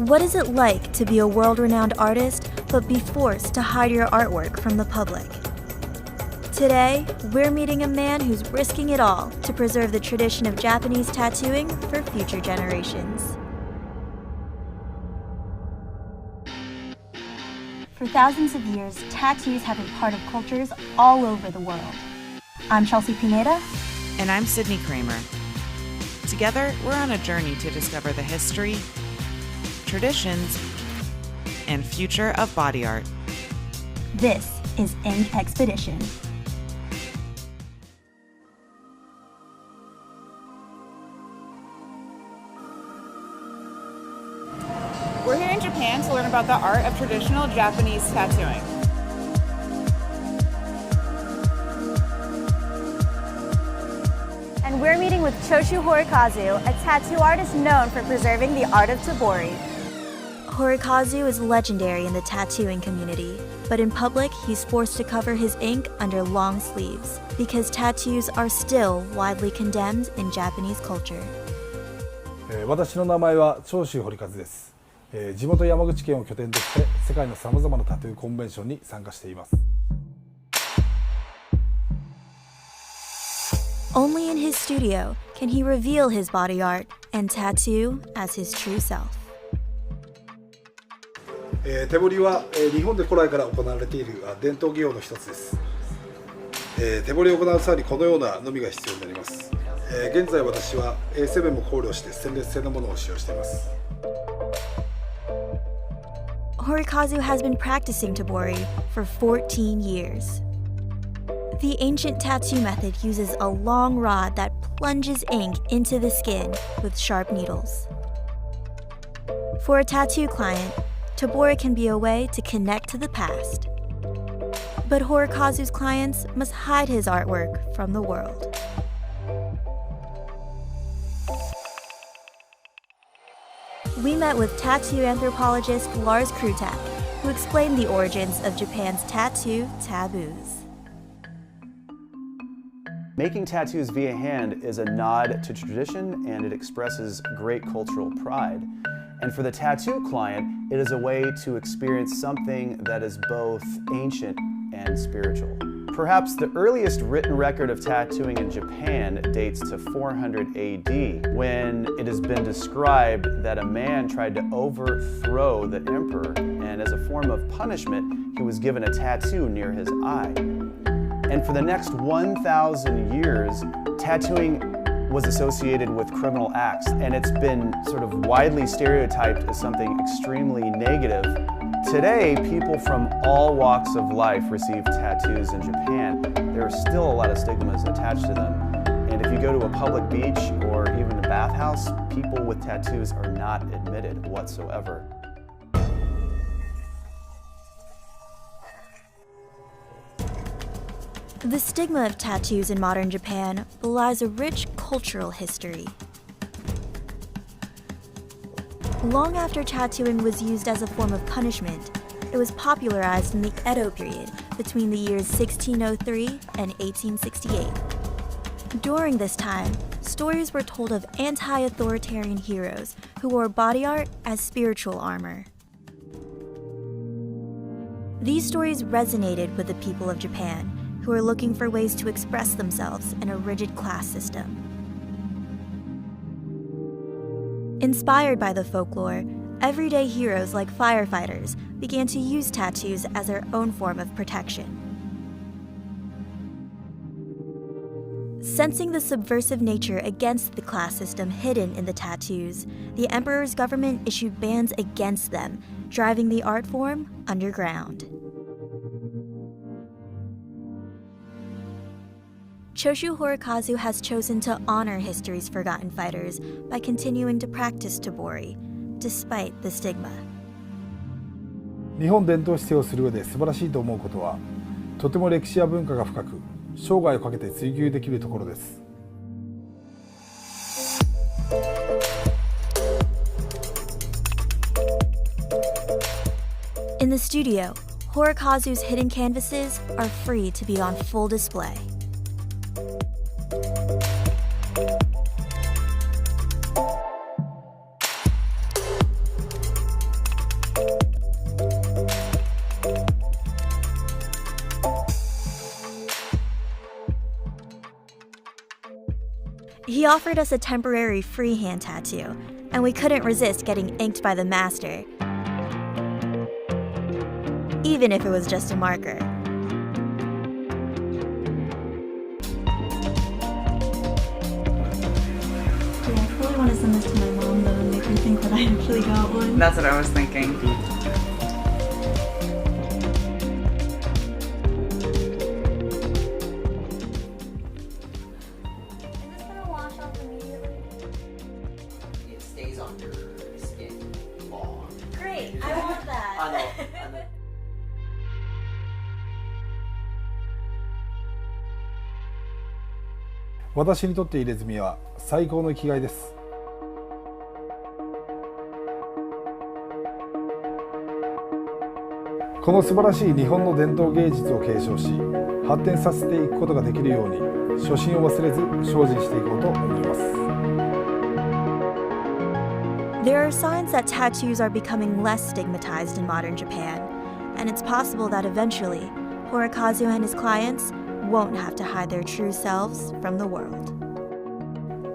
What is it like to be a world-renowned artist but be forced to hide your artwork from the public? Today, we're meeting a man who's risking it all to preserve the tradition of Japanese tattooing for future generations. For thousands of years, tattoos have been part of cultures all over the world. I'm Chelsea Pineda. And I'm Sydney Kramer. Together, we're on a journey to discover the history, traditions, and future of body art. This is Ink Expedition. We're here in Japan to learn about the art of traditional Japanese tattooing. And we're meeting with Choshu Horikazu, a tattoo artist known for preserving the art of tabori. Horikazu is legendary in the tattooing community, but in public he's forced to cover his ink under long sleeves because tattoos are still widely condemned in Japanese culture. 私の名前は長州堀和です。地元山口県を拠点として世界のさまざまなタトゥーコンベンションに参加しています。 Only in his studio can he reveal his body art and tattoo as his true self. 手彫りは日本で古来から行われている伝統技法の一つです。手彫りを行う際にこのようなのみが必要になります。現在私は衛生面も考慮してステンレス製のものを使用しています。 Horikazu has been practicing tabori for 14 years. The ancient tattoo method uses a long rod that plunges ink into the skin with sharp needles. For a tattoo client, tabori can be a way to connect to the past. But Horikazu's clients must hide his artwork from the world. We met with tattoo anthropologist Lars Krutak, who explained the origins of Japan's tattoo taboos. Making tattoos via hand is a nod to tradition and it expresses great cultural pride. And for the tattoo client, it is a way to experience something that is both ancient and spiritual. Perhaps the earliest written record of tattooing in Japan dates to 400 AD, when it has been described that a man tried to overthrow the emperor, and as a form of punishment, he was given a tattoo near his eye. And for the next 1,000 years, tattooing was associated with criminal acts, and it's been sort of widely stereotyped as something extremely negative. Today, people from all walks of life receive tattoos in Japan. There are still a lot of stigmas attached to them. And if you go to a public beach or even a bathhouse, people with tattoos are not admitted whatsoever. The stigma of tattoos in modern Japan belies a rich cultural history. Long after tattooing was used as a form of punishment, it was popularized in the Edo period between the years 1603 and 1868. During this time, stories were told of anti-authoritarian heroes who wore body art as spiritual armor. These stories resonated with the people of Japan, who were looking for ways to express themselves in a rigid class system. Inspired by the folklore, everyday heroes like firefighters began to use tattoos as their own form of protection. Sensing the subversive nature against the class system hidden in the tattoos, the emperor's government issued bans against them, driving the art form underground. Choshu Horikazu has chosen to honor history's forgotten fighters by continuing to practice tabori, despite the stigma. 日本伝統姿勢をする上で素晴らしいと思うことは、とても歴史や文化が深く、生涯をかけて追求できるところです。In the studio, Horikazu's hidden canvases are free to be on full display. He offered us a temporary freehand tattoo, and we couldn't resist getting inked by the master, even if it was just a marker. I really want to send this to my mom, though, and make her think that I actually got one. That's what I was thinking. It stays on your skin long. Great, I want that. I know. 私にとって入れ墨は最高の生きがいです。この素晴らしい日本の伝統芸術を継承し、発展させていくことができるように、初心を忘れず精進していこうと思います。There are signs that tattoos are becoming less stigmatized in modern Japan, and it's possible that eventually, Horikazu and his clients won't have to hide their true selves from the world.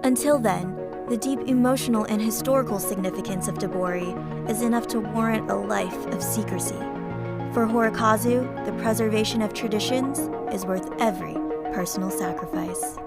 Until then, the deep emotional and historical significance of Debori is enough to warrant a life of secrecy. For Horikazu, the preservation of traditions is worth every personal sacrifice.